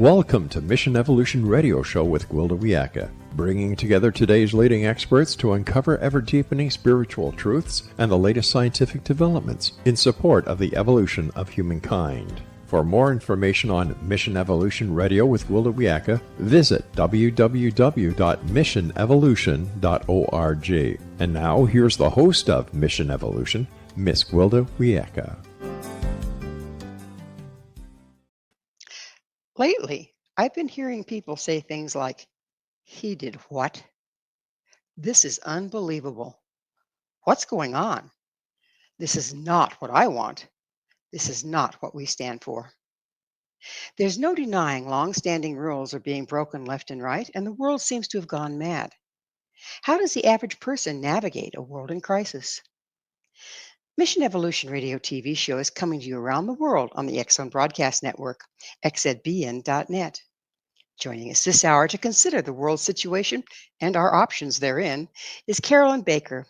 Welcome to Mission Evolution Radio Show with Gwilda Wiyaka, bringing together today's leading experts to uncover ever-deepening spiritual truths and the latest scientific developments in support of the evolution of humankind. For more information on Mission Evolution Radio with Gwilda Wiyaka, visit www.missionevolution.org. And now, here's the host of Mission Evolution, Miss Gwilda Wiyaka. Lately, I've been hearing people say things like, "He did what? This is unbelievable. What's going on? This is not what I want. This is not what we stand for." There's no denying long-standing rules are being broken left and right, and the world seems to have gone mad. How does the average person navigate a world in crisis? Mission Evolution Radio TV show is coming to you around the world on the X-Zone Broadcast Network, xzbn.net. Joining us this hour to consider the world situation and our options therein is Carolyn Baker.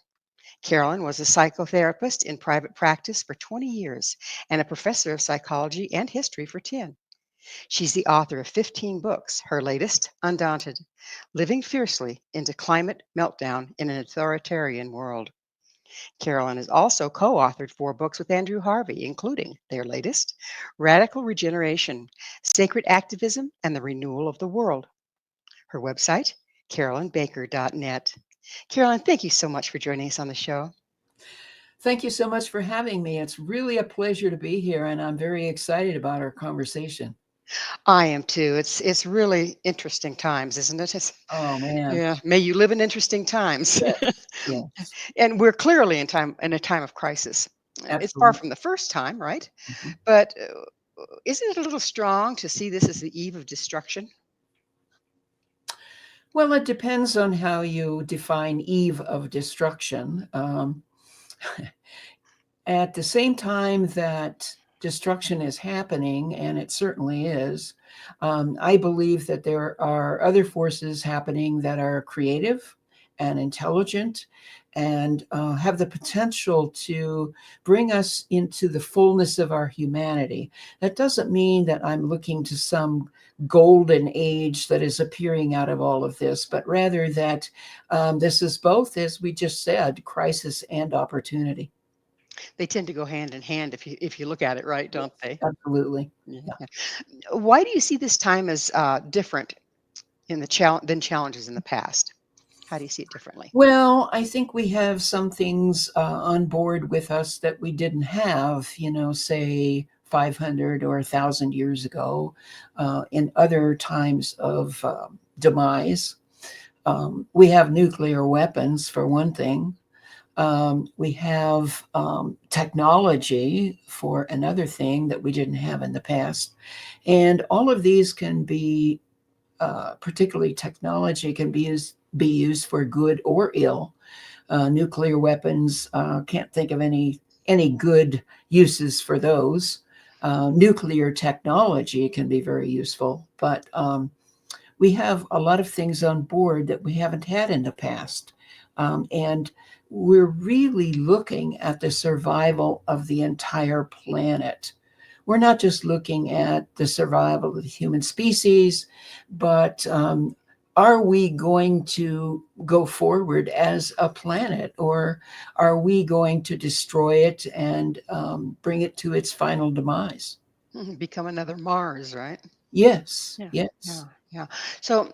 Carolyn was a psychotherapist in private practice for 20 years and a professor of psychology and history for 10. She's the author of 15 books, her latest, Undaunted, Living Fiercely into Climate Meltdown in an Authoritarian World. Carolyn has also co-authored 4 books with Andrew Harvey, including their latest, Radical Regeneration, Sacred Activism, and the Renewal of the World. Her website, carolynbaker.net. Carolyn, thank you so much for joining us on the show. Thank you so much for having me. It's really a pleasure to be here, and I'm very excited about our conversation. I am too. It's really interesting times, isn't it? Oh man. Yeah. May you live in interesting times. Yes. Yes. And we're clearly in a time of crisis. It's far Absolutely. from the first time, right? Mhm. But isn't it a little strong to see this as the eve of destruction? Well, it depends on how you define eve of destruction. At the same time that destruction is happening, and it certainly is, I believe that there are other forces happening that are creative and intelligent and have the potential to bring us into the fullness of our humanity. That doesn't mean that I'm looking to some golden age that is appearing out of all of this, but rather that this is both, as we just said, crisis and opportunity. They tend to go hand in hand if you look at it, right? Don't they? Absolutely. Yeah. Yeah. Why do you see this time as different in the than challenges in the past? How do you see it differently? Well, I think we have some things on board with us that we didn't have, say 500 or 1,000 years ago, in other times of demise. We have nuclear weapons, for one thing. We have technology, for another thing, that we didn't have in the past. And all of these can be, particularly technology, can be used for good or ill. Nuclear weapons, can't think of any good uses for those. Nuclear technology can be very useful, but we have a lot of things on board that we haven't had in the past. And we're really looking at the survival of the entire planet. We're not just looking at the survival of the human species, but are we going to go forward as a planet, or are we going to destroy it and bring it to its final demise? Become another Mars, right? Yes. Yeah. Yes. Yeah. So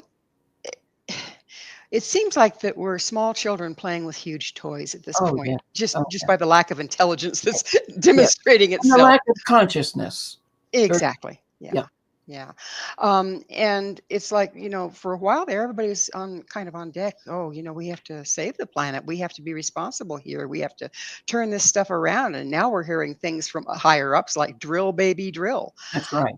it seems like that we're small children playing with huge toys at this Oh, point, yeah. just Oh, just yeah. by the lack of intelligence that's demonstrating And the itself. lack of consciousness. Exactly. Yeah. Yeah. Yeah. And it's like, for a while there, everybody was kind of on deck. Oh, we have to save the planet. We have to be responsible here. We have to turn this stuff around. And now we're hearing things from higher ups like drill, baby, drill. That's right.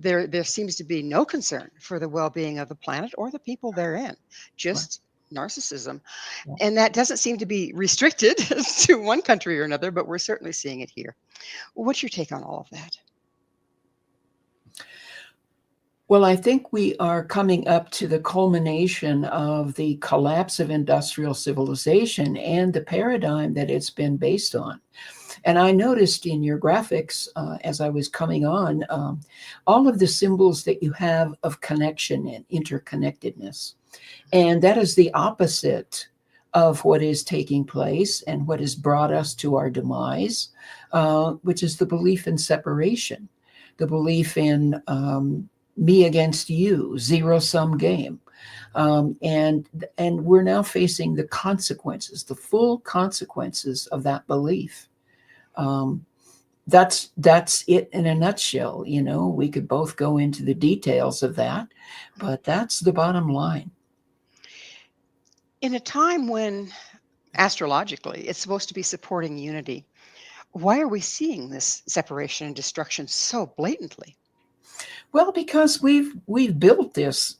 There seems to be no concern for the well-being of the planet or the people therein, just narcissism. Yeah. And that doesn't seem to be restricted to one country or another, but we're certainly seeing it here. What's your take on all of that? Well, I think we are coming up to the culmination of the collapse of industrial civilization and the paradigm that it's been based on. And I noticed in your graphics as I was coming on, all of the symbols that you have of connection and interconnectedness. And that is the opposite of what is taking place and what has brought us to our demise, which is the belief in separation, the belief in me against you, zero-sum game. And we're now facing the consequences, the full consequences of that belief. That's it in a nutshell. You know, we could both go into the details of that, but that's the bottom line. In a time when astrologically it's supposed to be supporting unity, why are we seeing this separation and destruction so blatantly? Well, because we've built this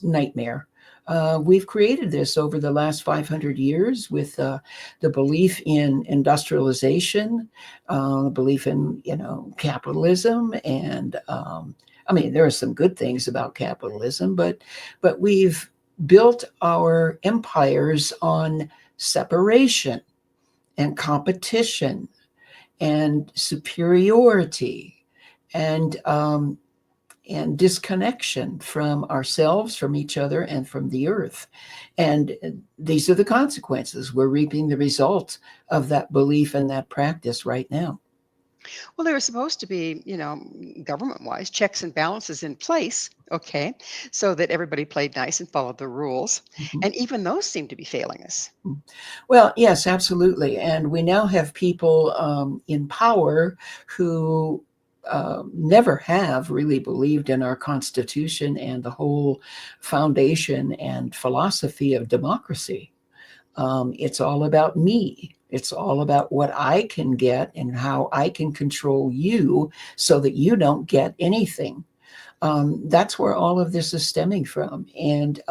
nightmare. We've created this over the last 500 years with the belief in industrialization, belief in capitalism, and I mean there are some good things about capitalism, but we've built our empires on separation and competition and superiority and disconnection from ourselves, from each other, and from the earth. And these are the consequences. We're reaping the result of that belief and that practice right now. Well, there are supposed to be, government-wise checks and balances in place, okay, so that everybody played nice and followed the rules. Mhm. And even those seem to be failing us. Well, yes, absolutely. And we now have people in power who never have really believed in our Constitution and the whole foundation and philosophy of democracy. It's all about me. It's all about what I can get and how I can control you so that you don't get anything. That's where all of this is stemming from. And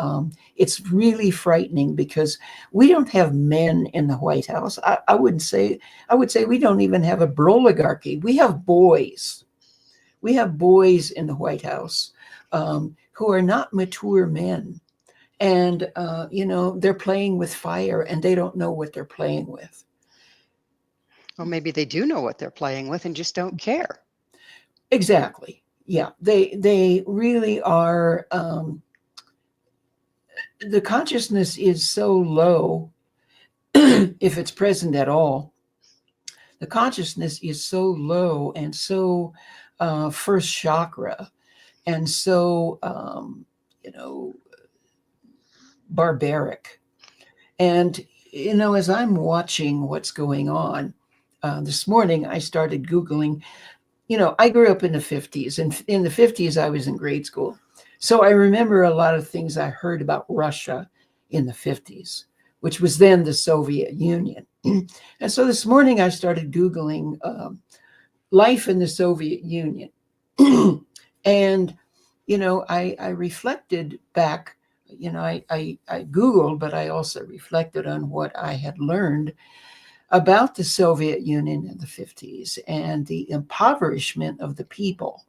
it's really frightening because we don't have men in the White House. I would say we don't even have a broligarchy. We have boys. We have boys in the White House who are not mature men. And, they're playing with fire and they don't know what they're playing with. Or maybe they do know what they're playing with and just don't care. Exactly. Yeah, they really are. The consciousness is so low, if it's present at all. The consciousness is so low and so first chakra and so barbaric. And as I'm watching what's going on, this morning I started Googling. I grew up in the 50s, and in the 50s, I was in grade school. So I remember a lot of things I heard about Russia in the 50s, which was then the Soviet Union. And so this morning I started Googling life in the Soviet Union. And, I reflected back, I Googled, but I also reflected on what I had learned about the Soviet Union in the 50s and the impoverishment of the people.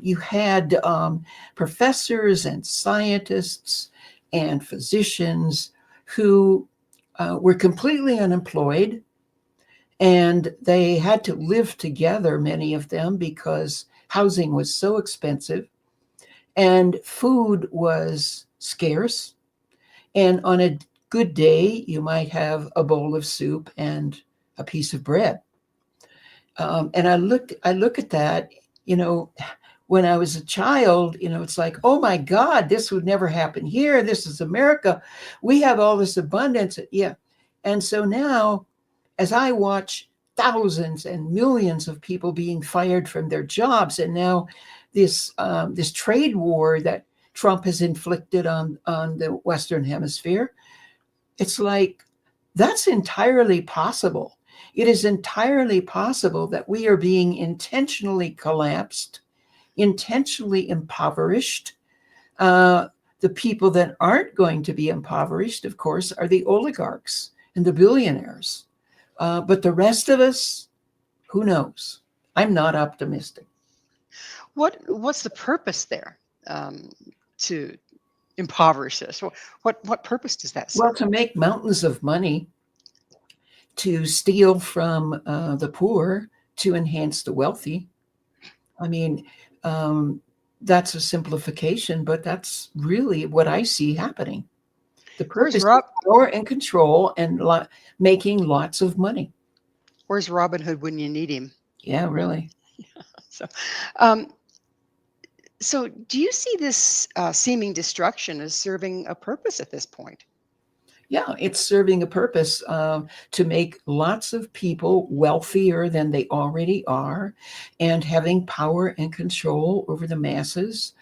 You had professors and scientists and physicians who were completely unemployed, and they had to live together, many of them, because housing was so expensive and food was scarce. And on a good day, you might have a bowl of soup and a piece of bread. And I look at that, when I was a child, it's like, oh my God, this would never happen here. This is America. We have all this abundance. Yeah. And so now, as I watch thousands and millions of people being fired from their jobs, and now this trade war that Trump has inflicted on the Western Hemisphere, it's like, that's entirely possible. It is entirely possible that we are being intentionally collapsed, intentionally impoverished. The people that aren't going to be impoverished, of course, are the oligarchs and the billionaires. But the rest of us, who knows? I'm not optimistic. What's the purpose there? to impoverish us? What purpose does that serve? Well, to make mountains of money, to steal from the poor, to enhance the wealthy. I mean, that's a simplification, but that's really what I see happening. The Where's purpose is Rob? power and control and making lots of money. Where's Robin Hood when you need him? Yeah, really. So, um, so do you see this seeming destruction as serving a purpose at this point? Yeah, it's serving a purpose to make lots of people wealthier than they already are and having power and control over the masses.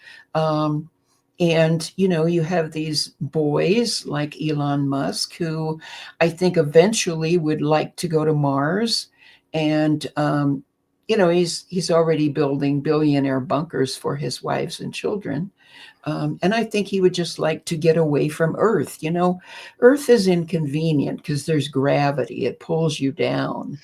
And, you have these boys like Elon Musk, who I think eventually would like to go to Mars. And, he's already building billionaire bunkers for his wives and children. And I think he would just like to get away from Earth. Earth is inconvenient because there's gravity, it pulls you down.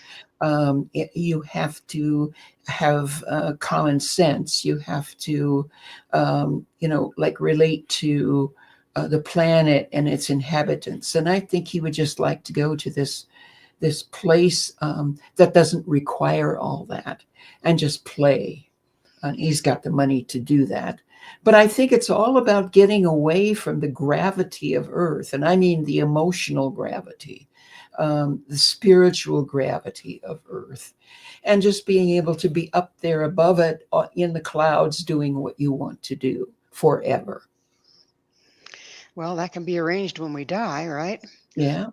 You have to have common sense. You have to, like relate to the planet and its inhabitants. And I think he would just like to go to this place that doesn't require all that and just play. He's got the money to do that. But I think it's all about getting away from the gravity of Earth. And I mean the emotional gravity, the spiritual gravity of Earth, and just being able to be up there above it in the clouds doing what you want to do forever. Well, that can be arranged when we die, right? Yeah.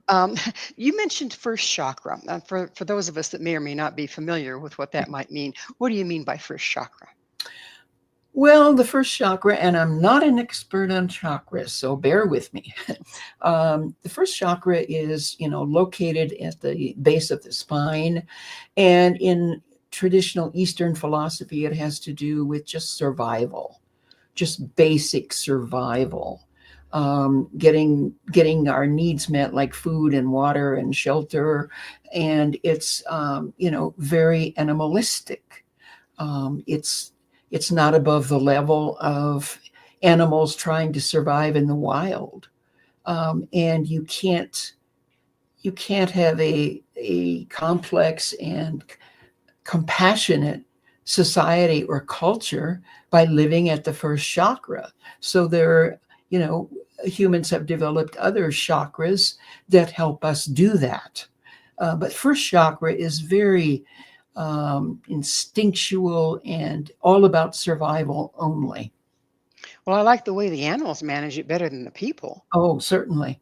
You mentioned first chakra. For those of us that may or may not be familiar with what that might mean, what do you mean by first chakra? Well, the first chakra, and I'm not an expert on chakras, so bear with me. The first chakra is, located at the base of the spine. And in traditional Eastern philosophy, it has to do with just survival, just basic survival. Getting our needs met, like food and water and shelter. And it's, very animalistic. It's not above the level of animals trying to survive in the wild. And you can't have a complex and compassionate society or culture by living at the first chakra. So humans have developed other chakras that help us do that. But first chakra is very instinctual and all about survival only. Well, I like the way the animals manage it better than the people. Oh, certainly.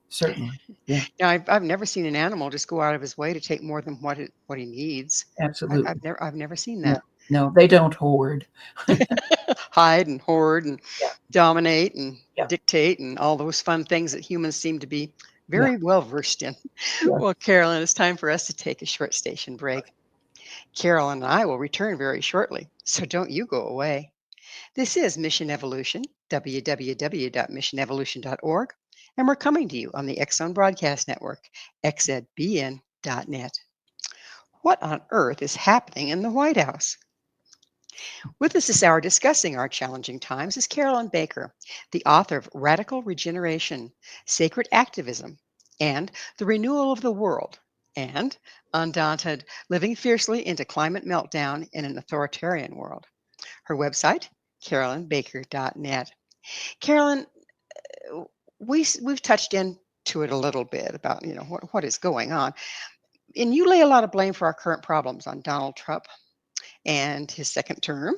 Yeah, Now, I've never seen an animal just go out of his way to take more than what he needs. absolutely. I've never seen No, that. no, they don't hoard. Hide and hoard and Yeah, dominate and yeah, dictate and all those fun things that humans seem to be yeah, very well versed in. yeah. Well, Carolyn, it's time for us to take a short station break. Carolyn and I will return very shortly, so don't you go away. This is Mission Evolution, www.missionevolution.org, and we're coming to you on the X Zone Broadcast Network, xzbn.net. What on earth is happening in the White House? With us this hour discussing our challenging times is Carolyn Baker, the author of Radical Regeneration, Sacred Activism, and The Renewal of the World, and Undaunted, Living Fiercely into Climate Meltdown in an Authoritarian World. Her website, carolynbaker.net. Carolyn, we've touched into it a little bit about what is going on, and you lay a lot of blame for our current problems on Donald Trump and his second term,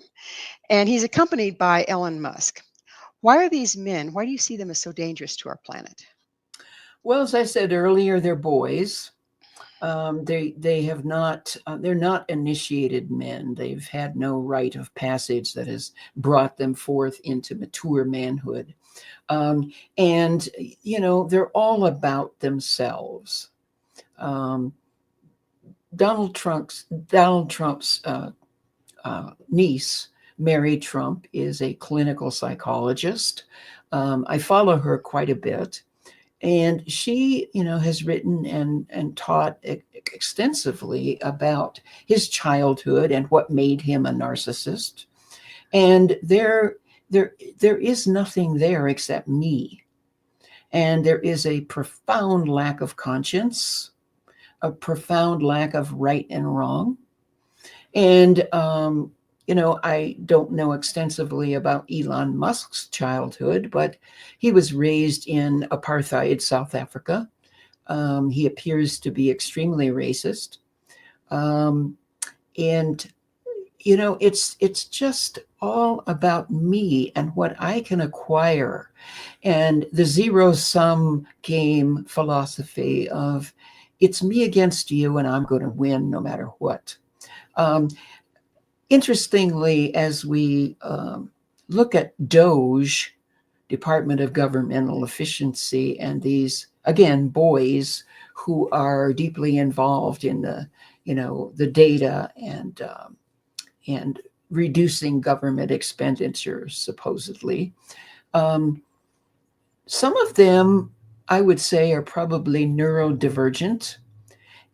and he's accompanied by Elon Musk. Why are these men? Why do you see them as so dangerous to our planet? Well, as I said earlier, they're boys. They have not. They're not initiated men. They've had no rite of passage that has brought them forth into mature manhood. And they're all about themselves. Donald Trump's niece, Mary Trump, is a clinical psychologist. I follow her quite a bit. And she, has written and taught extensively about his childhood and what made him a narcissist. And there is nothing there except me. And there is a profound lack of conscience, a profound lack of right and wrong. And, I don't know extensively about Elon Musk's childhood, but he was raised in apartheid South Africa. He appears to be extremely racist. And it's just all about me and what I can acquire, and the zero sum game philosophy of it's me against you and I'm going to win no matter what. Interestingly, as we look at DOGE, Department of Governmental Efficiency, and these, again, boys who are deeply involved in the data and reducing government expenditures, supposedly. Some of them, I would say, are probably neurodivergent,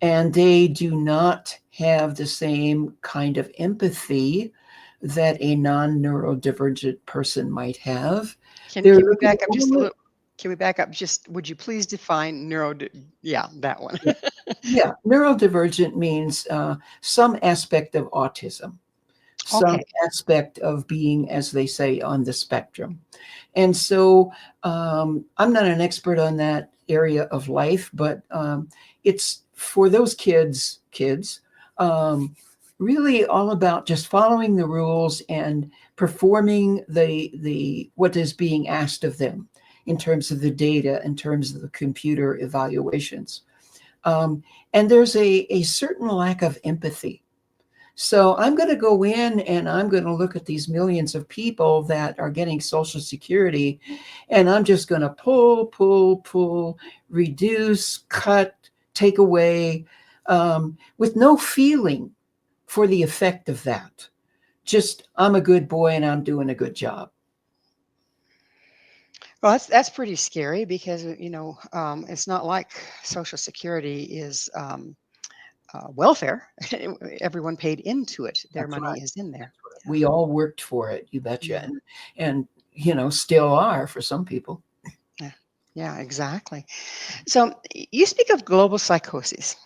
and they do not have the same kind of empathy that a non-neurodivergent person might have. Can we back up just a little? Can we back up just, would you please define yeah, that one. Yeah, neurodivergent means some aspect of autism, some aspect of being, as they say, on the spectrum. And so I'm not an expert on that area of life, but it's for those kids, really all about just following the rules and performing the what is being asked of them in terms of the data, in terms of the computer evaluations. And there's a certain lack of empathy. So I'm going to go in and I'm going to look at these millions of people that are getting Social Security, and I'm just going to pull, reduce, cut, take away, with no feeling for the effect of that. Just, I'm a good boy and I'm doing a good job. Well, that's pretty scary because, it's not like Social Security is welfare. Everyone paid into it. Their That's money right. is in there. Yeah. We all worked for it, you betcha. Yeah. And still are for some people. Yeah, exactly. So you speak of global psychosis.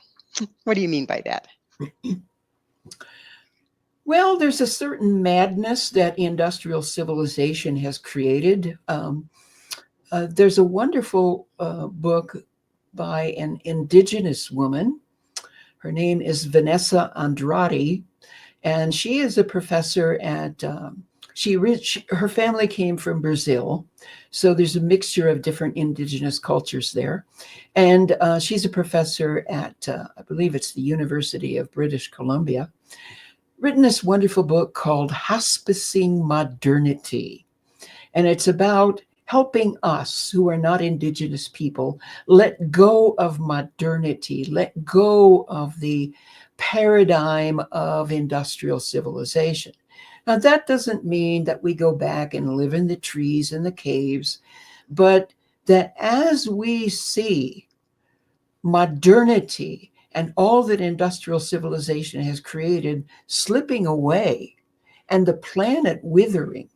What do you mean by that? Well, there's a certain madness that industrial civilization has created. There's a wonderful book by an indigenous woman. Her name is Vanessa Andrade, and she is a professor at, her family came from Brazil, so there's a mixture of different indigenous cultures there. And she's a professor at, I believe it's the University of British Columbia, written this wonderful book called Hospicing Modernity. And it's about helping us who are not indigenous people let go of modernity, let go of the paradigm of industrial civilization. Now, that doesn't mean that we go back and live in the trees and the caves, but that as we see modernity and all that industrial civilization has created slipping away and the planet withering,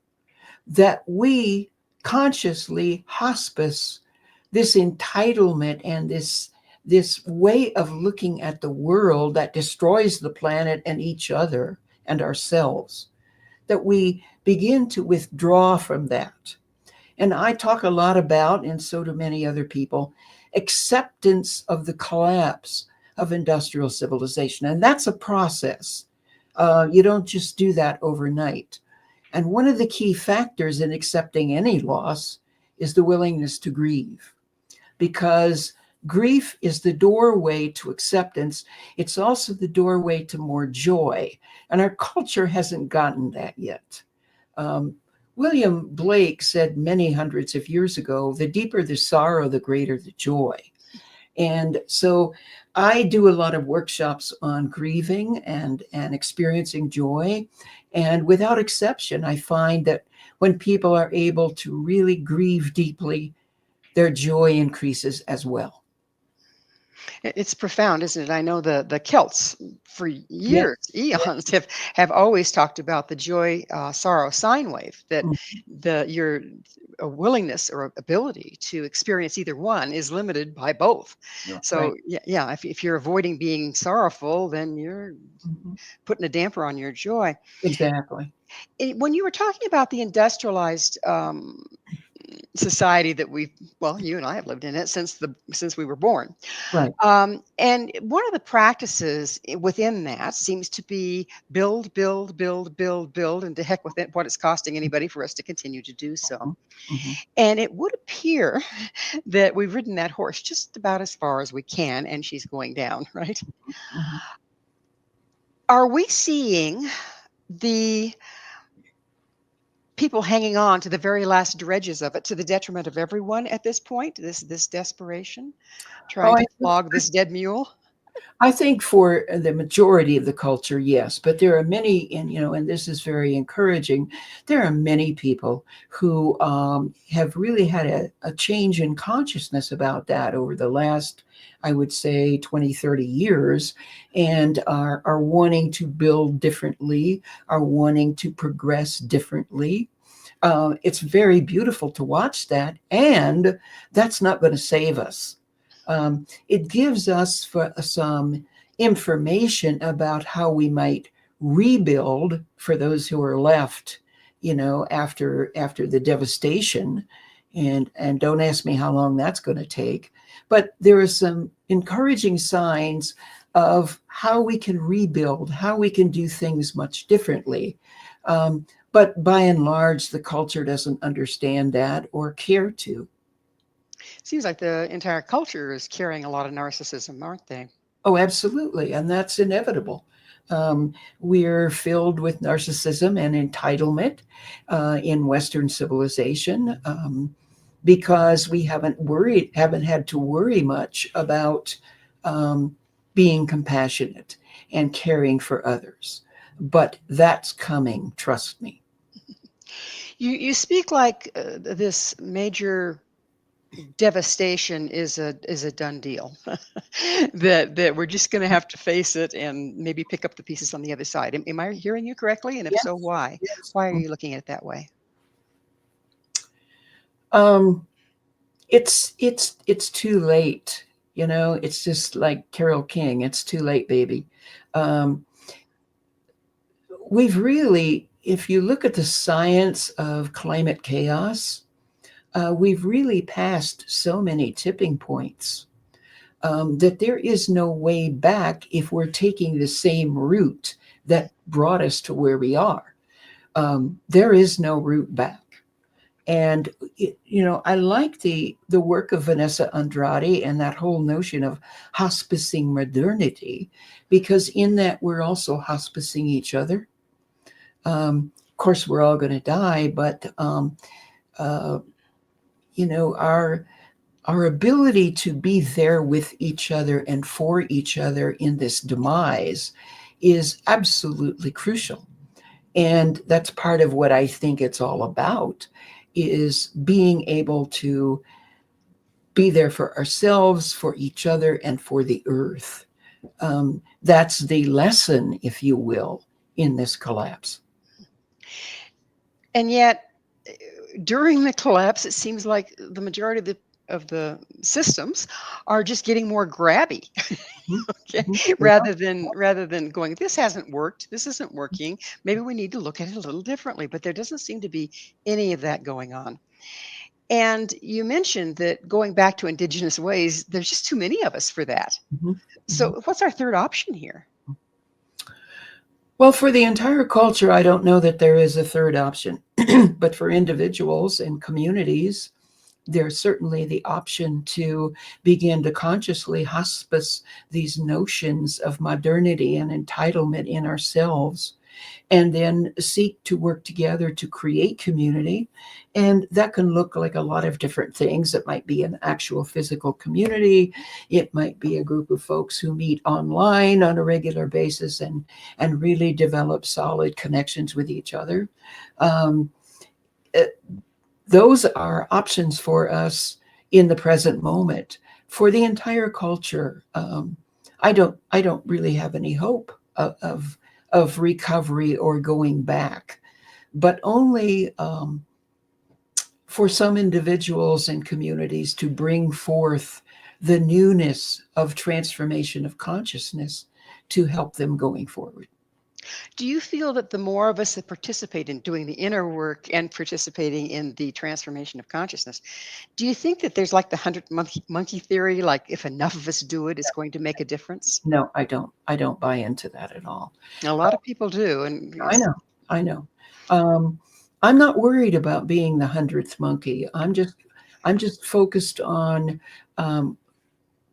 that we consciously hospice this entitlement and this way of looking at the world that destroys the planet and each other and ourselves, that we begin to withdraw from that. And I talk a lot about, and so do many other people, acceptance of the collapse of industrial civilization. And that's a process. You don't just do that overnight. And one of the key factors in accepting any loss is the willingness to grieve, because grief is the doorway to acceptance. It's also the doorway to more joy. And our culture hasn't gotten that yet. William Blake said many hundreds of years ago, the deeper the sorrow, the greater the joy. And so I do a lot of workshops on grieving and experiencing joy. And without exception, I find that when people are able to really grieve deeply, their joy increases as well. It's profound, isn't it? I know the Celts for Yeah. years, eons, have always talked about the joy, sorrow sine wave. That Mm, your willingness or ability to experience either one is limited by both. right. So yeah, if you're avoiding being sorrowful, then you're Mhm. putting a damper on your joy. Exactly. When you were talking about the industrialized society that you and I have lived in it since we were born. Right. And one of the practices within that seems to be build, build, build, build, build, and to heck with it, what it's costing anybody for us to continue to do so. Mhm. Mhm. And it would appear that we've ridden that horse just about as far as we can, and she's going down, right? Mhm. Are we seeing the people hanging on to the very last dredges of it to the detriment of everyone at this point? This desperation, Oh, trying to flog this dead mule? I think for the majority of the culture, yes, but there are many, and this is very encouraging. There are many people who have really had a change in consciousness about that over the last, I would say, 20, 30 years, and are wanting to build differently, are wanting to progress differently. It's very beautiful to watch that, and that's not going to save us. It gives us some information about how we might rebuild for those who are left, after the devastation. And don't ask me how long that's going to take. But there are some encouraging signs of how we can rebuild, how we can do things much differently. But by and large, the culture doesn't understand that or care to. Seems like the entire culture is carrying a lot of narcissism, aren't they? Oh, absolutely. And that's inevitable. We're filled with narcissism and entitlement in Western civilization because we haven't had to worry much about being compassionate and caring for others. But that's coming, trust me. You speak like this major devastation is a done deal. That we're just going to have to face it and maybe pick up the pieces on the other side. Am I hearing you correctly? And if so, Yes, why? yes. Why are you looking at it that way? Um, it's too late. It's just like Carol King. It's too late, baby. Um, we've really, if you look at the science of climate chaos, we've really passed so many tipping points that there is no way back if we're taking the same route that brought us to where we are. There is no route back. And I like the work of Vanessa Andrade and that whole notion of hospicing modernity, because in that we're also hospicing each other. Of course, we're all going to die, but uh, our ability to be there with each other and for each other in this demise is absolutely crucial. And that's part of what I think it's all about, is being able to be there for ourselves, for each other, and for the earth. That's the lesson, if you will, in this collapse. And yet, during the collapse, it seems like the majority of the systems are just getting more grabby. Mhm, Okay, mhm. rather than going, this hasn't worked, this isn't working. Maybe we need to look at it a little differently. But there doesn't seem to be any of that going on. And you mentioned that going back to indigenous ways, there's just too many of us for that. Mhm, mhm. So what's our third option here? Well, for the entire culture, I don't know that there is a third option. But for individuals and communities, there's certainly the option to begin to consciously hospice these notions of modernity and entitlement in ourselves, and then seek to work together to create community. And that can look like a lot of different things. It might be an actual physical community. It might be a group of folks who meet online on a regular basis and really develop solid connections with each other. Um, those are options for us in the present moment. for the entire culture, I don't really have any hope of recovery or going back, but only for some individuals and communities to bring forth the newness of transformation of consciousness to help them going forward. Do you feel that the more of us that participate in doing the inner work and participating in the transformation of consciousness, do you think that there's like the 100 monkey theory, like if enough of us do it, it's going to make a difference? No, I don't. I don't buy into that at all. A lot of people do, and I know. I know. Um, I'm not worried about being the 100th monkey. I'm just focused on um,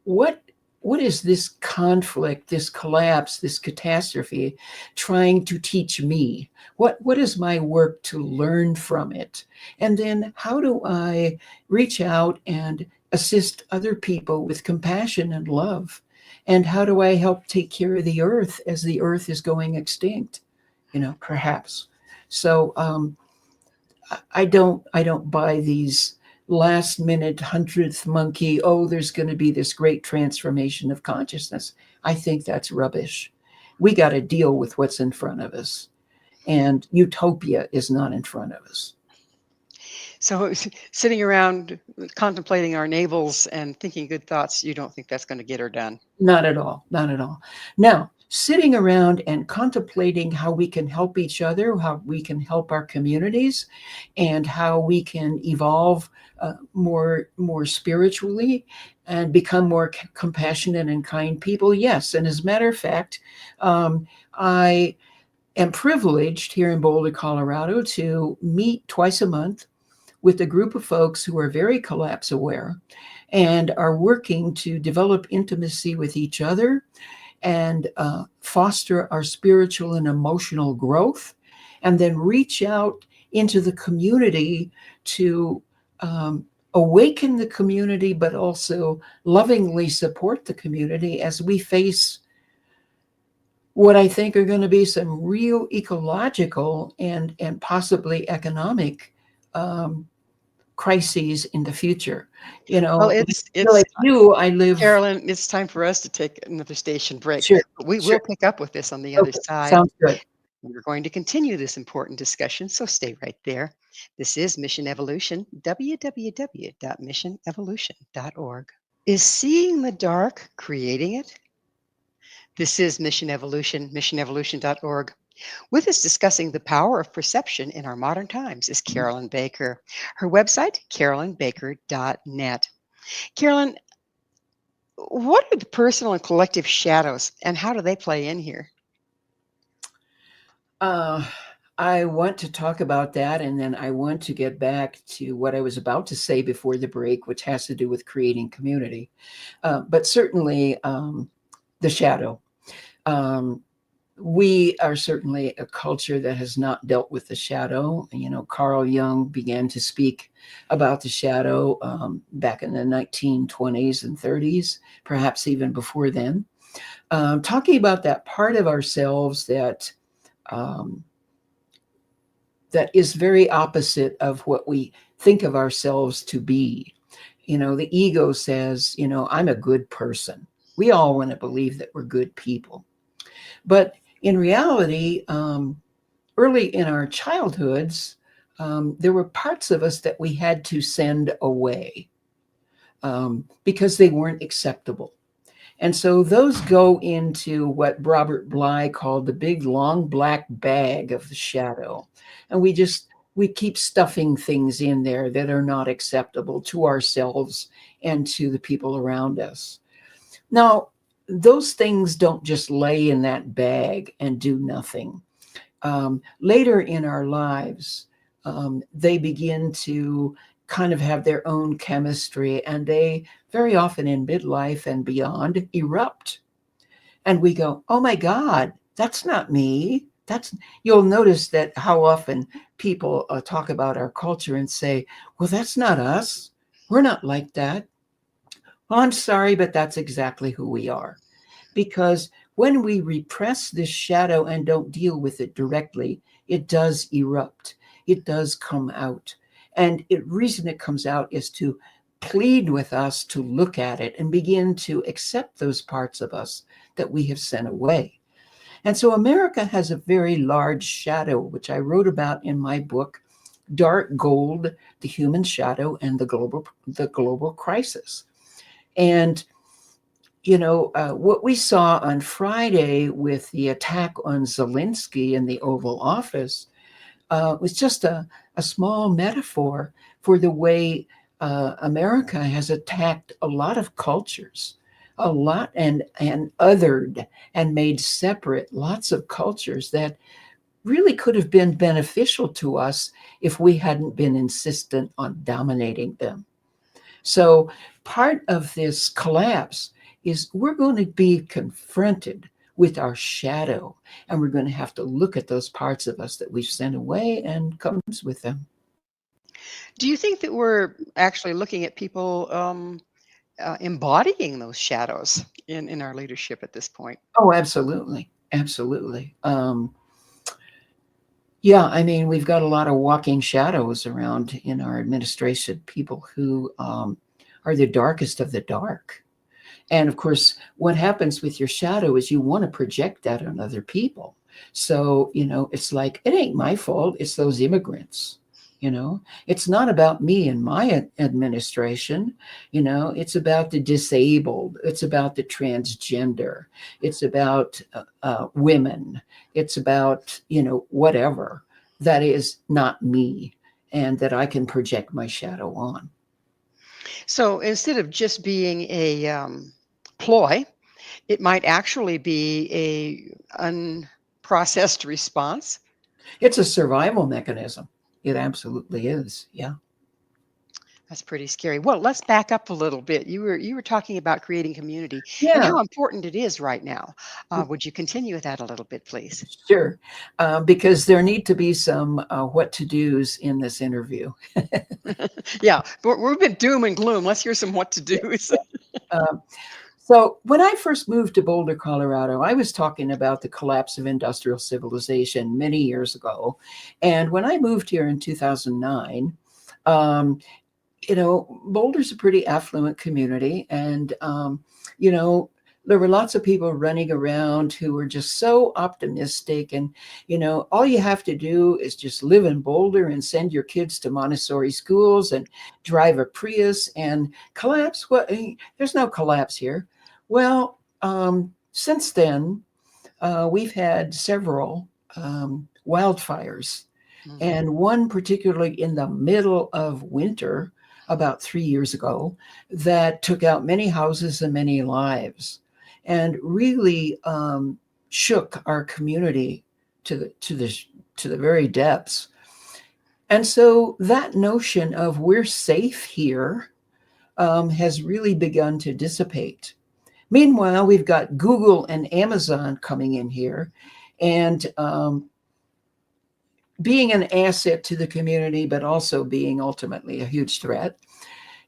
what what is this conflict, this collapse, this catastrophe trying to teach me? What is my work to learn from it? And then how do I reach out and assist other people with compassion and love? And how do I help take care of the earth as the earth is going extinct? Perhaps. So I don't buy these last minute 100th monkey, oh, there's going to be this great transformation of consciousness. I think that's rubbish. We got to deal with what's in front of us, and utopia is not in front of us. So sitting around contemplating our navels and thinking good thoughts, you don't think that's going to get her done? Not at all. Not at all. Now, sitting around and contemplating how we can help each other, how we can help our communities, and how we can evolve more spiritually and become more compassionate and kind people. Yes. And as a matter of fact, I am privileged here in Boulder, Colorado, to meet twice a month with a group of folks who are very collapse aware and are working to develop intimacy with each other and foster our spiritual and emotional growth, and then reach out into the community to awaken the community, but also lovingly support the community as we face what I think are going to be some real ecological and possibly economic crises in the future. Well, it's like you, I live. Carolyn, it's time for us to take another station break. Sure, We sure. will pick up with this on the other Okay, side. sounds good. We're going to continue this important discussion, so stay right there. This is Mission Evolution, www.missionevolution.org. Is seeing the dark creating it? This is Mission Evolution, missionevolution.org. With us discussing the power of perception in our modern times is Carolyn Baker. Her website, carolynbaker.net. Carolyn, what are the personal and collective shadows, and how do they play in here? I want to talk about that, and then I want to get back to what I was about to say before the break, which has to do with creating community. But certainly the shadow. We are certainly a culture that has not dealt with the shadow. Carl Jung began to speak about the shadow back in the 1920s and 30s, perhaps even before then, talking about that part of ourselves that is very opposite of what we think of ourselves to be. The ego says, I'm a good person. We all want to believe that we're good people. But in reality, early in our childhoods, there were parts of us that we had to send away because they weren't acceptable. And so those go into what Robert Bly called the big, long, black bag of the shadow. And we keep stuffing things in there that are not acceptable to ourselves and to the people around us. Now, those things don't just lay in that bag and do nothing. Later in our lives, they begin to kind of have their own chemistry, and they very often in midlife and beyond erupt. And we go, oh my God, that's not me. You'll notice that how often people talk about our culture and say, well, that's not us. We're not like that. Well, I'm sorry, but that's exactly who we are. Because when we repress this shadow and don't deal with it directly, it does erupt. It does come out. And the reason it comes out is to plead with us to look at it and begin to accept those parts of us that we have sent away. And so America has a very large shadow, which I wrote about in my book, Dark Gold, The Human Shadow and the Global Crisis. And what we saw on Friday with the attack on Zelensky in the Oval Office was just a small metaphor for the way America has attacked a lot of cultures, a lot, and othered and made separate lots of cultures that really could have been beneficial to us if we hadn't been insistent on dominating them. So part of this collapse is we're going to be confronted with our shadow, and we're going to have to look at those parts of us that we've sent away and comes with them. Do you think that we're actually looking at people embodying those shadows in our leadership at this point? Oh, absolutely. Absolutely. Yeah, I mean, we've got a lot of walking shadows around in our administration, people who are the darkest of the dark. And of course, what happens with your shadow is you want to project that on other people. So, it's like, it ain't my fault. It's those immigrants. It's not about me and my administration. It's about the disabled. It's about the transgender. It's about women. It's about, whatever that is not me and that I can project my shadow on. So instead of just being a ploy, it might actually be a unprocessed response. It's a survival mechanism. It absolutely is. Yeah. That's pretty scary. Well, let's back up a little bit. You were talking about creating community and Yeah, how important it is right now. Would you continue with that a little bit, please? sure. Because there need to be some what to do's in this interview. Yeah, but we've been doom and gloom. Let's hear some what to do's. So when I first moved to Boulder, Colorado, I was talking about the collapse of industrial civilization many years ago. And when I moved here in 2009, Boulder's a pretty affluent community. And, there were lots of people running around who were just so optimistic. And, all you have to do is just live in Boulder and send your kids to Montessori schools and drive a Prius and collapse. There's no collapse here. Well, since then, we've had several wildfires, and one particularly in the middle of winter about 3 years ago that took out many houses and many lives and really shook our community to the very depths. And so that notion of we're safe here has really begun to dissipate. Meanwhile, we've got Google and Amazon coming in here and being an asset to the community, but also being ultimately a huge threat.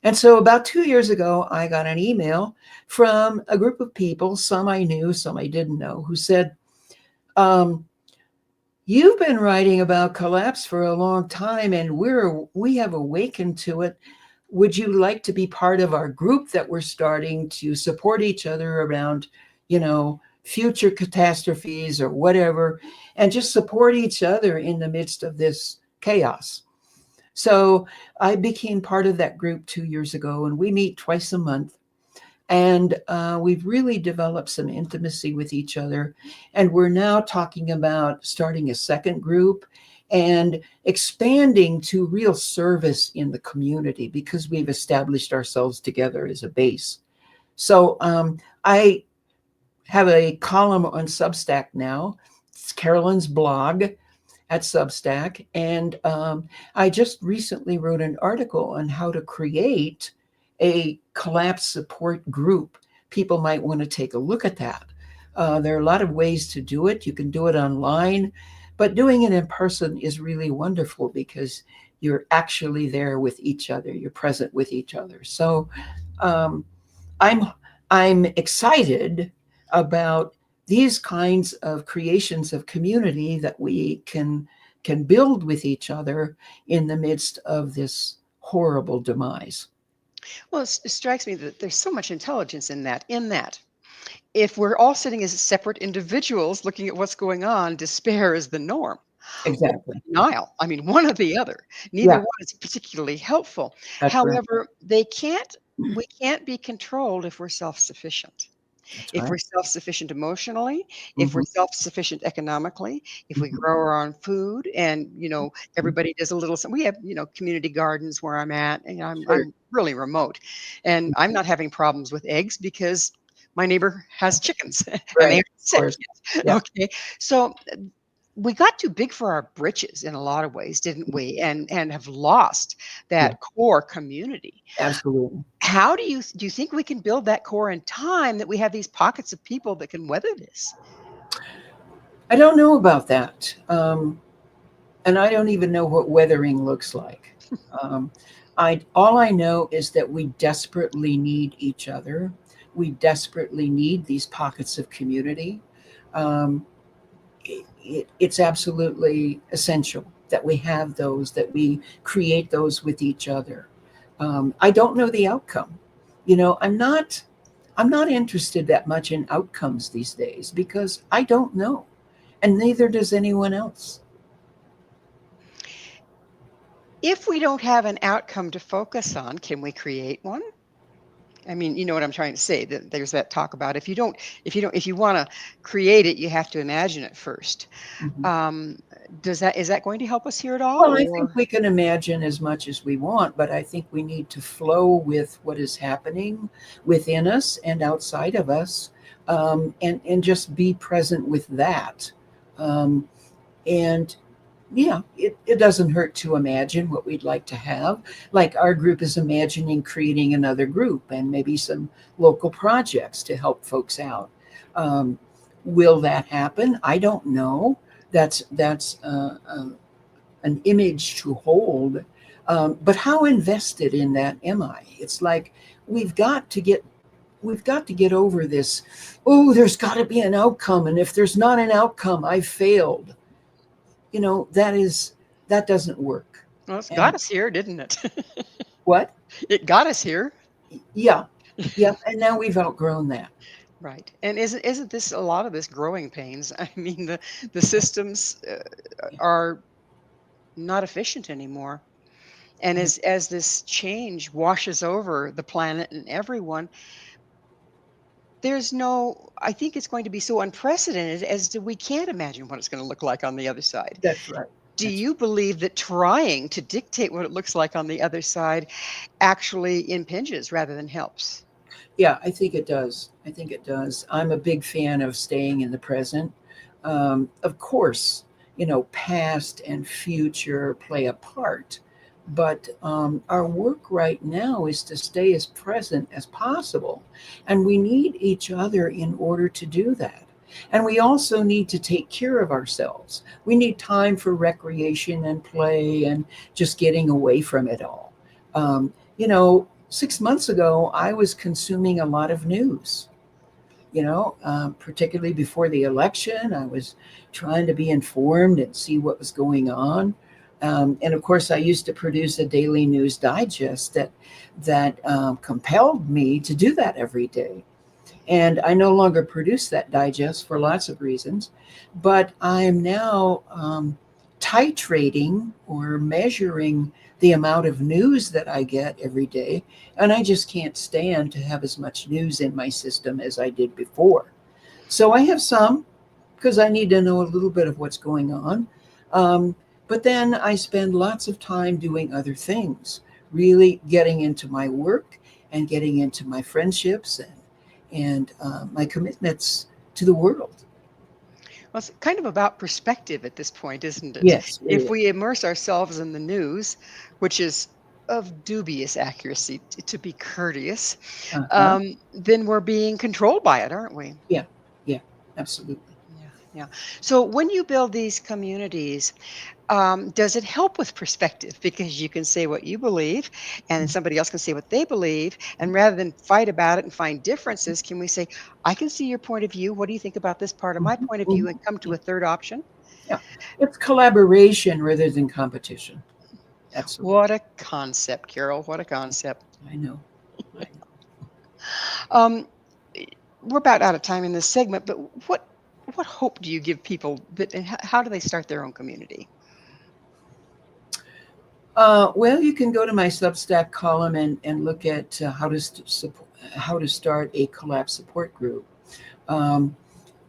And so about 2 years ago, I got an email from a group of people, some I knew, some I didn't know, who said, you've been writing about collapse for a long time and we have awakened to it. Would you like to be part of our group that we're starting to support each other around, future catastrophes or whatever, and just support each other in the midst of this chaos? So I became part of that group 2 years ago, and we meet twice a month. And we've really developed some intimacy with each other. And we're now talking about starting a second group and expanding to real service in the community because we've established ourselves together as a base. So I have a column on Substack now. It's Carolyn's blog at Substack. And I just recently wrote an article on how to create a collapse support group. People might want to take a look at that. There are a lot of ways to do it. You can do it online, but doing it in person is really wonderful because you're actually there with each other. You're present with each other. So I'm excited about these kinds of creations of community that we can build with each other in the midst of this horrible demise. Well, it strikes me that there's so much intelligence in that. If we're all sitting as separate individuals looking at what's going on, despair is the norm. Or Exactly. denial. I mean, one or the other. Neither Yeah, one is particularly helpful. that's right. However, we can't be controlled if we're self-sufficient. That's If right. we're self-sufficient emotionally, if we're Hmm. self-sufficient economically, if we Hmm. grow our own food and, Hmm. everybody does a little we have, community gardens where I'm at, and Sure. I'm really remote. And I'm not having problems with eggs because my neighbor has chickens and they Right. aren't Of sick course. yet. Yeah. Okay. So we got too big for our britches in a lot of ways, didn't we? And have lost Yeah. that core community. Absolutely. How do you think we can build that core in time that we have these pockets of people that can weather this? I don't know about that. And I don't even know what weathering looks like. Um, all I know is that we desperately need each other. We desperately need these pockets of community. Um, it's absolutely essential that we have those, that we create those with each other. I don't know the outcome. I'm not interested that much in outcomes these days because I don't know, and neither does anyone else. If we don't have an outcome to focus on, can we create one? I mean, you know what I'm trying to say. That there's that talk about if you want to create it, you have to imagine it first. Mhm. Um, is that going to help us here at all, Well, I think or we can imagine as much as we want, but I think we need to flow with what is happening within us and outside of us, and just be present with that. Um, and yeah, it doesn't hurt to imagine what we'd like to have. Like our group is imagining creating another group and maybe some local projects to help folks out. Um, will that happen? I don't know. That's an image to hold. But how invested in that am I? It's like we've got to get we've got to get over this. Oh, there's got to be an outcome, and if there's not an outcome, I failed. That doesn't work. well, it's got And us here, didn't it? what? It got us here. Yeah, yeah. And now we've outgrown that. Right. And isn't this a lot of this growing pains? I mean, the systems Yeah, are not efficient anymore. And yeah. as this change washes over the planet and everyone, I think it's going to be so unprecedented as to we can't imagine what it's going to look like on the other side. That's right. Do That's you believe that trying to dictate what it looks like on the other side actually impinges rather than helps? Yeah, I think it does. I think it does. I'm a big fan of staying in the present. Of course, past and future play a part, but our work right now is to stay as present as possible. And we need each other in order to do that. And we also need to take care of ourselves. We need time for recreation and play and just getting away from it all. 6 months ago, I was consuming a lot of news, particularly before the election. I was trying to be informed and see what was going on. And of course, I used to produce a daily news digest that compelled me to do that every day. And I no longer produce that digest for lots of reasons, but I'm now titrating or measuring the amount of news that I get every day. And I just can't stand to have as much news in my system as I did before. So I have some because I need to know a little bit of what's going on. Um, but then I spend lots of time doing other things, really getting into my work and getting into my friendships and my commitments to the world. Well, it's kind of about perspective at this point, isn't it? Yes, it If is. we immerse ourselves in the news, which is of dubious accuracy, to be courteous, Uh-huh. then we're being controlled by it, aren't we? Yeah, yeah, absolutely. Yeah, yeah. So when you build these communities, does it help with perspective? Because you can say what you believe, and then Mhm. somebody else can say what they believe. And rather than fight about it and find differences, can we say, I can see your point of view. What do you think about this part of my Mhm. point of view? And Mhm. come to Yeah, a third option? yeah. It's collaboration rather than competition. Absolutely. What a concept, Carol. What a concept. I know. Um, we're about out of time in this segment, but what hope do you give people that and how do they start their own community? Well, you can go to my Substack column and look at how to start a collapse support group. Um,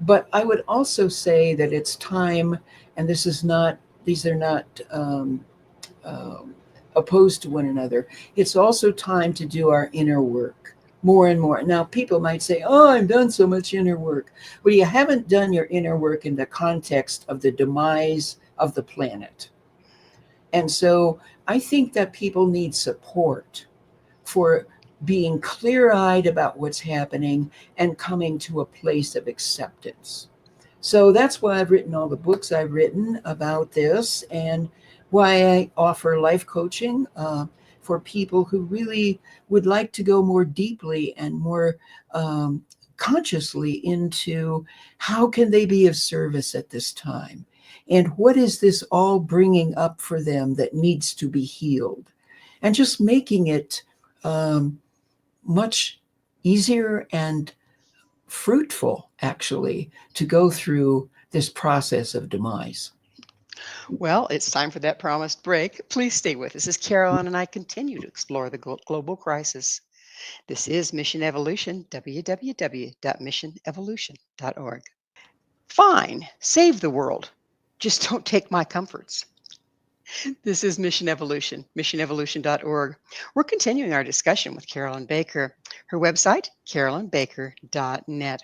but I would also say that it's time, and these are not um, opposed to one another. It's also time to do our inner work more and more. Now, people might say, "Oh, I've done so much inner work." Well, you haven't done your inner work in the context of the demise of the planet. And so I think that people need support for being clear eyed about what's happening and coming to a place of acceptance. So that's why I've written all the books I've written about this, and why I offer life coaching for people who really would like to go more deeply and more consciously into how can they be of service at this time, and what is this all bringing up for them that needs to be healed, and just making it much easier and fruitful, actually, to go through this process of demise. Well, it's time for that promised break. Please stay with us as Carolyn and I continue to explore the global crisis. This is Mission Evolution, www.missionevolution.org. Fine, save the world. Just don't take my comforts. This is Mission Evolution, missionevolution.org. We're continuing our discussion with Carolyn Baker. Her website, carolynbaker.net.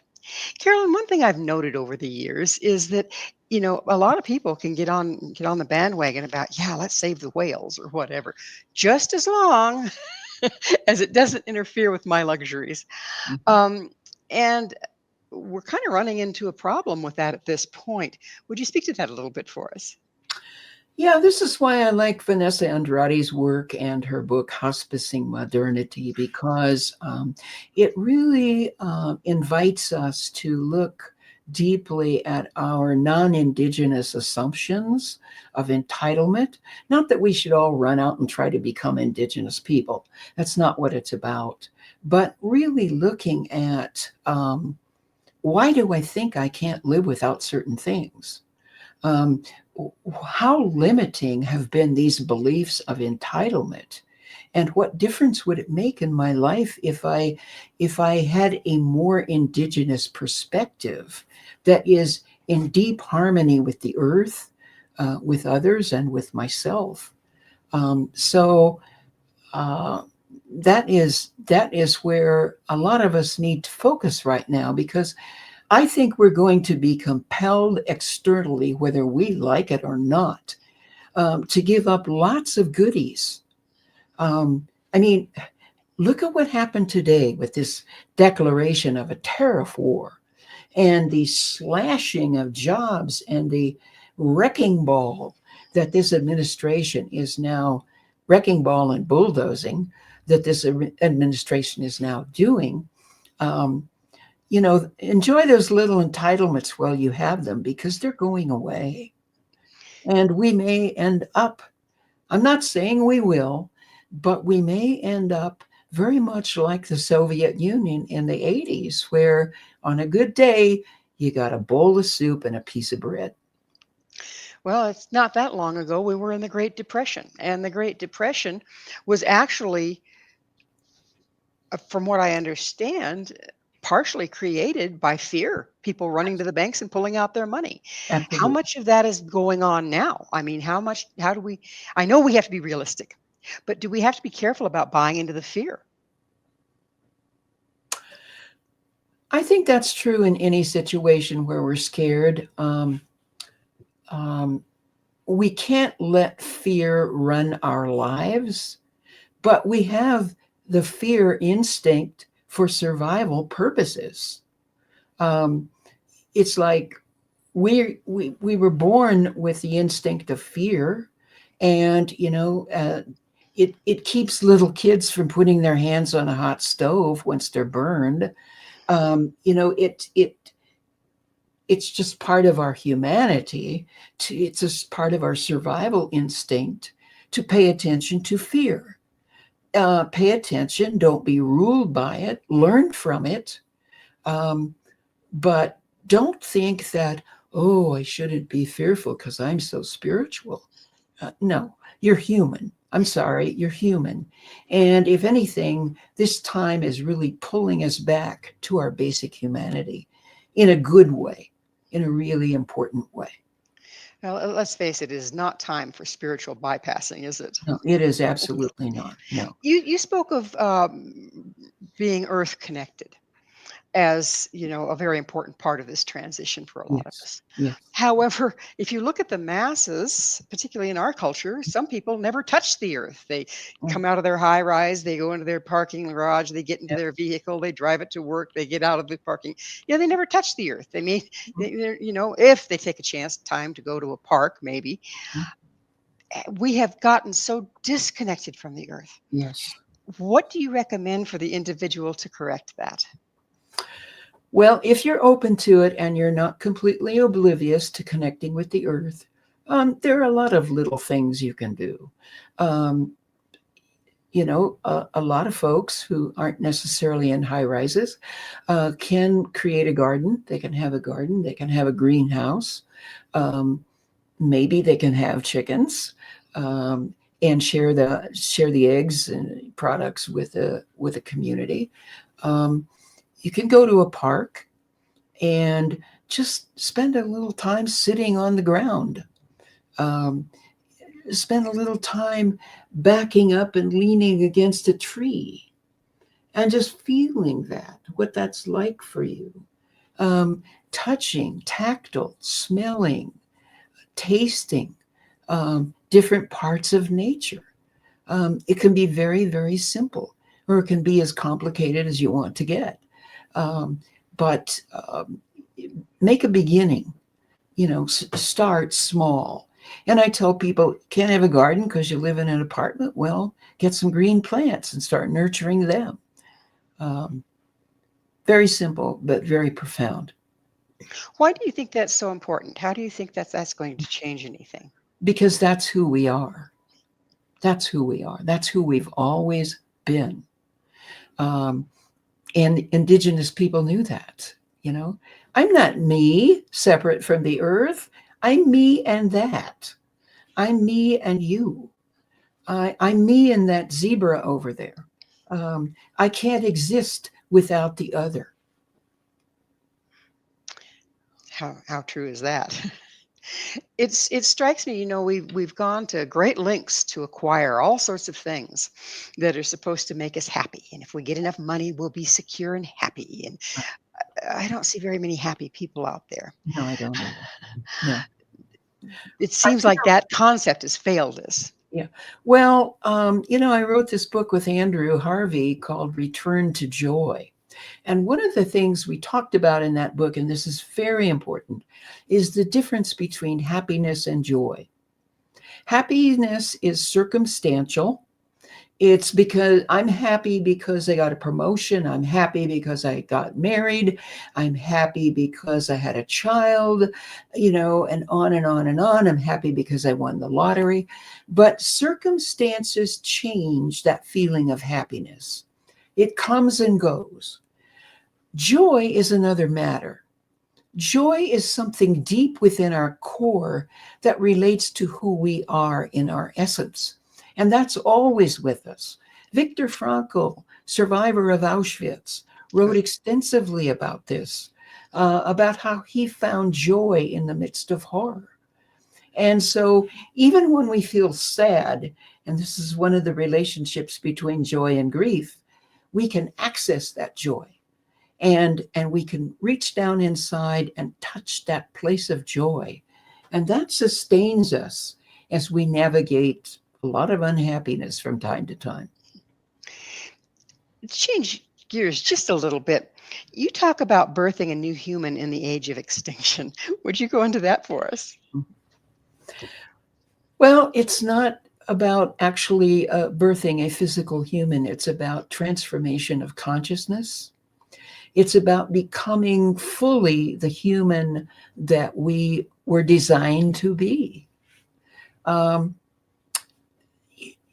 Carolyn, one thing I've noted over the years is that, a lot of people can get on the bandwagon about, yeah, let's save the whales or whatever, just as long as it doesn't interfere with my luxuries. Mhm. And we're kind of running into a problem with that at this point. Would you speak to that a little bit for us? Yeah, this is why I like Vanessa Andrade's work and her book, Hospicing Modernity, because it really invites us to look deeply at our non Indigenous assumptions of entitlement. Not that we should all run out and try to become Indigenous people, that's not what it's about, but really looking at why do I think I can't live without certain things? Um, how limiting have been these beliefs of entitlement, and what difference would it make in my life if I had a more indigenous perspective that is in deep harmony with the earth, with others, and with myself? So that is where a lot of us need to focus right now, because I think we're going to be compelled externally, whether we like it or not, to give up lots of goodies. I mean, look at what happened today with this declaration of a tariff war and the slashing of jobs and the wrecking ball that this administration is now, wrecking ball and bulldozing that this administration is now doing. Um, enjoy those little entitlements while you have them, because they're going away. And we may end up, I'm not saying we will, but we may end up very much like the Soviet Union in the 80s, where on a good day, you got a bowl of soup and a piece of bread. Well, it's not that long ago we were in the Great Depression, and the Great Depression was actually, from what I understand, partially created by fear, people running to the banks and pulling out their money. How Absolutely. much of that is going on now? I mean, how do we, I know we have to be realistic, but do we have to be careful about buying into the fear? I think that's true in any situation where we're scared. Um, we can't let fear run our lives, but we have the fear instinct for survival purposes. Um, it's like we were born with the instinct of fear, and it keeps little kids from putting their hands on a hot stove once they're burned. It's just part of our humanity. It's just part of our survival instinct to pay attention to fear. Pay attention. Don't be ruled by it. Learn from it. But don't think that, oh, I shouldn't be fearful because I'm so spiritual. No, you're human. I'm sorry, you're human. And if anything, this time is really pulling us back to our basic humanity in a good way, in a really important way. Well, let's face it is not time for spiritual bypassing, is it? No, it is absolutely not. No. You spoke of being earth connected as, a very important part of this transition for a lot of Yes. us. Yes. However, if you look at the masses, particularly in our culture, some people never touch the earth. They come out of their high rise, they go into their parking garage, they get into their vehicle, they drive it to work, they get out of the parking. They never touch the earth. They may, if they take a chance, time to go to a park, maybe. We have gotten so disconnected from the earth. Yes. What do you recommend for the individual to correct that? Well, if you're open to it and you're not completely oblivious to connecting with the earth, there are a lot of little things you can do. A lot of folks who aren't necessarily in high rises can create a garden. They can have a garden. They can have a greenhouse. Maybe they can have chickens and share the eggs and products with a community. You can go to a park and just spend a little time sitting on the ground. Spend a little time backing up and leaning against a tree and just feeling what that's like for you. Touching, tactile, smelling, tasting different parts of nature. It can be very, very simple, or it can be as complicated as you want to get. But make a beginning, start small. And I tell people, can't have a garden because you live in an apartment? Well, get some green plants and start nurturing them. Very simple, but very profound. Why do you think that's so important? How do you think that's going to change anything? Because that's who we are. That's who we are. That's who we've always been. And indigenous people knew that, I'm not me separate from the earth. I'm me and that. I'm me and you. I'm me and that zebra over there. I can't exist without the other. How true is that? It strikes me, we've gone to great lengths to acquire all sorts of things that are supposed to make us happy. And if we get enough money, we'll be secure and happy. And I don't see very many happy people out there. No, I don't. No. It seems like that concept has failed us. Yeah. Well, I wrote this book with Andrew Harvey called Return to Joy. And one of the things we talked about in that book, and this is very important, is the difference between happiness and joy. Happiness is circumstantial. It's because I'm happy because I got a promotion. I'm happy because I got married. I'm happy because I had a child, and on and on and on. I'm happy because I won the lottery. But circumstances change that feeling of happiness. It comes and goes. Joy is another matter. Joy is something deep within our core that relates to who we are in our essence. And that's always with us. Viktor Frankl, survivor of Auschwitz, wrote extensively about this, about how he found joy in the midst of horror. And so even when we feel sad, and this is one of the relationships between joy and grief, we can access that joy. And we can reach down inside and touch that place of joy. And that sustains us as we navigate a lot of unhappiness from time to time. Change gears just a little bit. You talk about birthing a new human in the age of extinction. Would you go into that for us? Well, it's not about actually birthing a physical human. It's about transformation of consciousness. It's about becoming fully the human that we were designed to be.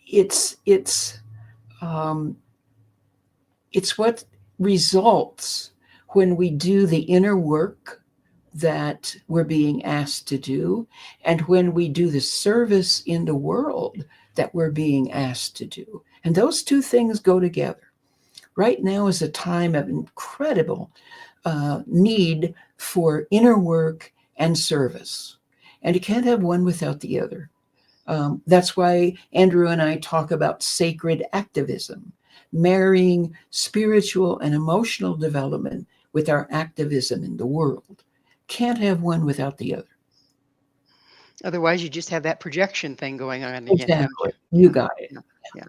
It's um, it's what results when we do the inner work that we're being asked to do, and when we do the service in the world that we're being asked to do. And those two things go together. Right now is a time of incredible need for inner work and service. And you can't have one without the other. That's why Andrew and I talk about sacred activism, marrying spiritual and emotional development with our activism in the world. Can't have one without the other. Otherwise, you just have that projection thing going on again, don't you? Exactly. You got it. Yeah. Yeah.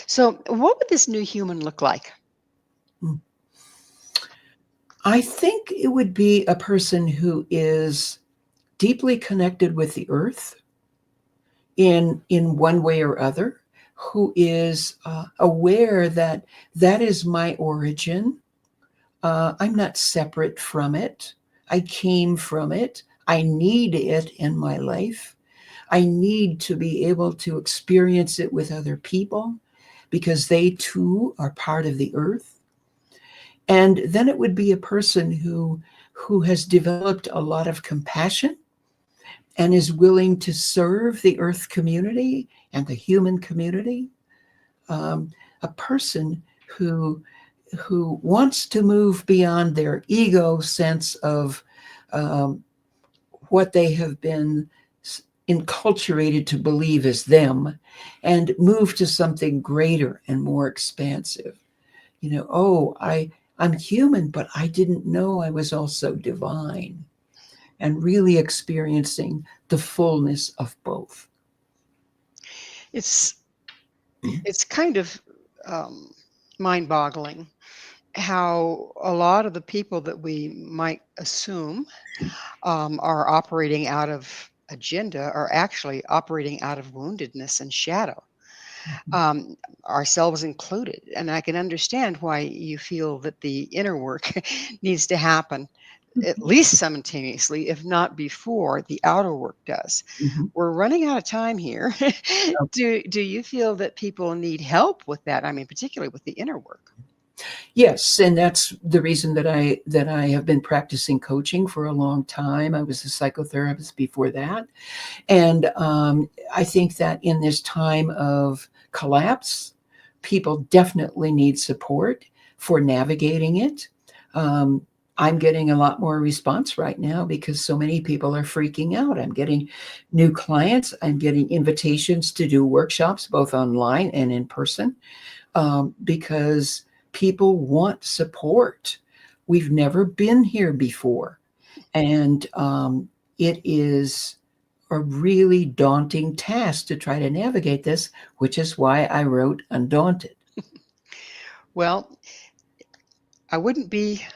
So, what would this new human look like? I think it would be a person who is deeply connected with the earth in one way or other, who is aware that that is my origin. I'm not separate from it. I came from it. I need it in my life. I need to be able to experience it with other people because they too are part of the earth. And then it would be a person who has developed a lot of compassion and is willing to serve the earth community and the human community. A person who wants to move beyond their ego sense of what they have been enculturated to believe is them, and move to something greater and more expansive. I'm human, but I didn't know I was also divine, and really experiencing the fullness of both. It's kind of mind-boggling how a lot of the people that we might assume are operating out of agenda are actually operating out of woundedness and shadow, ourselves included. And I can understand why you feel that the inner work needs to happen at least simultaneously, if not before the outer work does. Mm-hmm. We're running out of time here. Do you feel that people need help with that? I mean, particularly with the inner work. Yes, and that's the reason that I have been practicing coaching for a long time. I was a psychotherapist before that, and I think that in this time of collapse, people definitely need support for navigating it. I'm getting a lot more response right now because so many people are freaking out. I'm getting new clients. I'm getting invitations to do workshops, both online and in person, because people want support. We've never been here before. And it is a really daunting task to try to navigate this, which is why I wrote Undaunted. Well, I wouldn't be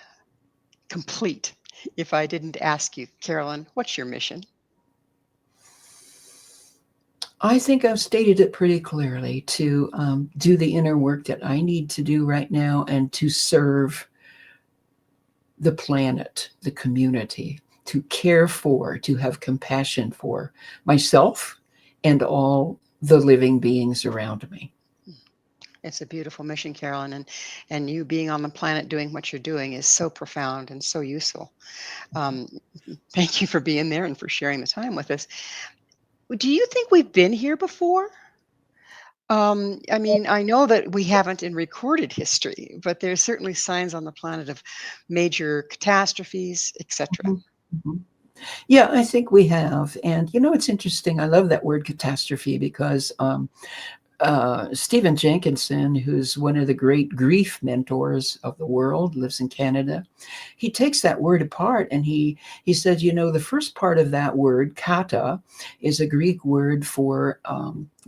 complete if I didn't ask you, Carolyn, what's your mission? I think I've stated it pretty clearly, to do the inner work that I need to do right now and to serve the planet, the community, to care for, to have compassion for myself and all the living beings around me. It's a beautiful mission, Carolyn, and you being on the planet doing what you're doing is so profound and so useful. Thank you for being there and for sharing the time with us. Do you think we've been here before? I mean, I know that we haven't in recorded history, but there's certainly signs on the planet of major catastrophes, etc. Mm-hmm. Yeah, I think we have. And, it's interesting. I love that word catastrophe because Stephen Jenkinson, who's one of the great grief mentors of the world, lives in Canada. He takes that word apart and he said, the first part of that word, kata, is a Greek word for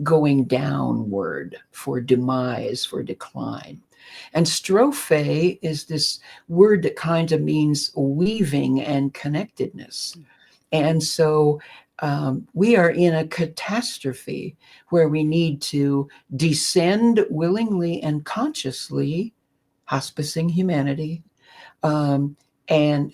going downward, for demise, for decline. And strophe is this word that kind of means weaving and connectedness. And so we are in a catastrophe where we need to descend willingly and consciously, hospicing humanity and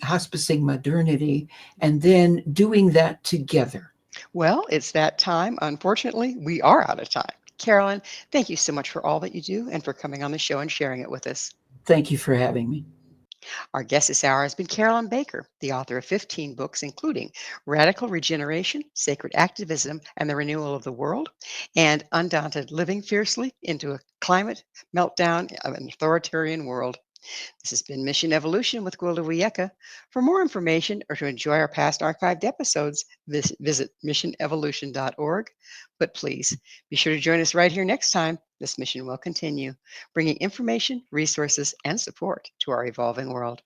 hospicing modernity, and then doing that together. Well, it's that time. Unfortunately, we are out of time. Carolyn, thank you so much for all that you do and for coming on the show and sharing it with us. Thank you for having me. Our guest this hour has been Carolyn Baker, the author of 15 books, including Radical Regeneration, Sacred Activism, and the Renewal of the World, and Undaunted Living Fiercely into a Climate Meltdown of an Authoritarian World. This has been Mission Evolution with Gwilda Wiyaka. For more information or to enjoy our past archived episodes, visit missionevolution.org. But please be sure to join us right here next time. This mission will continue, bringing information, resources, and support to our evolving world.